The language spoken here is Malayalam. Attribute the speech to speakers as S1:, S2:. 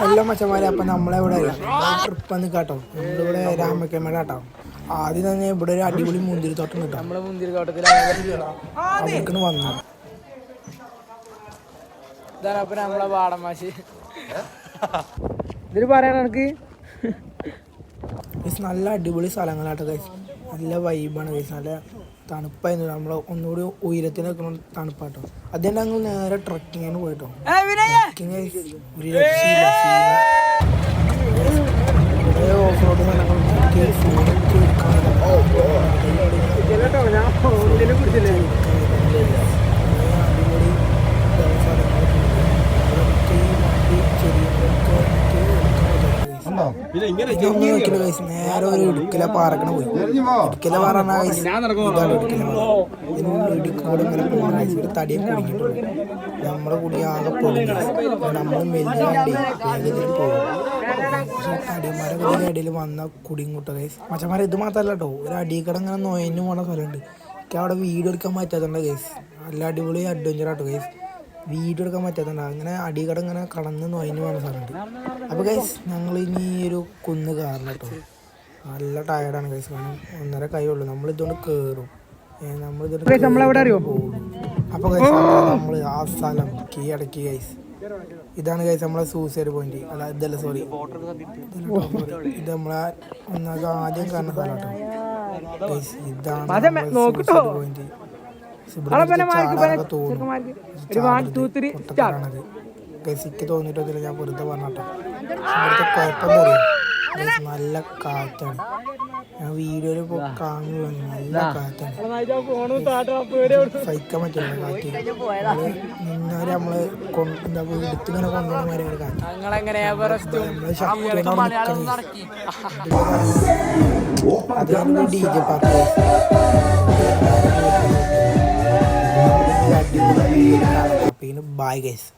S1: എല്ലാ മച്ചന്മാരെ അപ്പം നമ്മളെവിടെ ട്രിപ്പ് വന്ന് കേട്ടോ നമ്മളിവിടെ രാമക്കമ്മയുടെ കേട്ടോ ആദ്യം തന്നെ ഇവിടെ ഒരു അടിപൊളി മുന്തിരി തോട്ടം കിട്ടും നമ്മളെ മുന്തിരി തോട്ടത്തിൽ അവിടേക്കാണ് വന്നത്. ഇതാണ് അപ്പം നമ്മളെ വാടമാശി ഇതിൽ പറയണ എനിക്ക് നല്ല അടിപൊളി സ്ഥലങ്ങളാട്ടോ ഗൈസ്. നല്ല വൈബാണ് ഗൈസ്. നല്ല തണുപ്പായിരുന്നു. നമ്മൾ ഒന്നുകൂടി ഉയരത്തിൽ നിൽക്കുന്ന തണുപ്പാട്ടോ. അതുകൊണ്ട് ഞങ്ങൾ നേരെ ട്രക്കിങ്ങിന് പോയിട്ടോ. ട്രക്കിങ് ഒരു രക്ഷയില്ല. ഓഫ് റോഡ് നേരെ ഒരു ഇടുക്കല പാറക്കണ പോയി. ഇടുക്കല പാറ ഇടുക്കോട് ഇങ്ങനെ പോകണ ഒരു തടിയെ കുടുങ്ങിയിട്ടുള്ളൂ. നമ്മളെ കൂടി ആകെ പൊടുങ്ങി. നമ്മൾ മെല്ലെ വണ്ടി ഏകദേശം പോകും. പക്ഷെ തടിയന്മാരെ ഇടയിൽ വന്ന കുടുങ്ങിട്ട ഗൈസ്. മച്ചന്മാരെ ഇത് മാത്രമല്ല കേട്ടോ, ഒരു അടിക്കട ഇങ്ങനെ നൊയഞ്ഞു പോണ സ്ഥലമുണ്ട്. എനിക്ക് അവിടെ വീഡിയോ എടുക്കാൻ പറ്റാത്തതുണ്ട് ഗൈസ്. നല്ല അടിപൊളി അഡ്വഞ്ചർ ആട്ടോ ഗൈസ്. വീഡിയോ എടുക്കാൻ പറ്റാത്തതുണ്ട്. അങ്ങനെ അടിക്കട ഇങ്ങനെ കടന്ന് നൊയഞ്ഞു പോകുന്ന സ്ഥലമുണ്ട്. അപ്പോൾ ഗൈസ് ഞങ്ങൾ ഇനി ഒരു കുന്ന് കയറണം കേട്ടോ. നല്ല ടയർഡാണ് ഗൈസ്. കാരണം 1.5 കൈയുള്ളൂ. നമ്മളിതുകൊണ്ട് കയറും. നമ്മളിതുകൊണ്ട് പോകും. അപ്പോൾ ഗൈസ് നമ്മൾ ആ സ്ഥലം കീഴടക്കി ഗൈസ്. ഇതാണ് ഗൈസ് നമ്മളെ സൂസൈഡ് പോയിന്റ്. അല്ല ഇതല്ല, സോറി, ഇത് നമ്മളെ ആദ്യം കാണുന്ന സ്ഥലം കേട്ടോ ഗൈസ്. ഇതാണ് സൂസൈഡ് പോയിന്റ്. പൊട്ടത്തരാണത് ഗൈസ്. എനിക്ക് തോന്നിയിട്ടൊന്നുമില്ല, ഞാൻ വെറുതെ പറഞ്ഞോട്ടോ. ഇവിടുത്തെ കുഴപ്പം പറയും ഗൈസ്, നല്ല കാറ്റാണ്. ഞാൻ വീഡിയോയിൽ ഇപ്പോൾ കാണുന്നു, നല്ല കാറ്റാണ്. സഹിക്കാൻ പറ്റില്ല കാറ്റ്. നിന്നവരെ നമ്മള് എന്താ എടുത്തിങ്ങനെ കൊണ്ടുപോകുന്ന മാതിരി കാറ്റ്. നമ്മള് ശക്തിയോടെ അതിന് DJ പാട്ട് പിന്നെ ബൈ ഗൈസ്.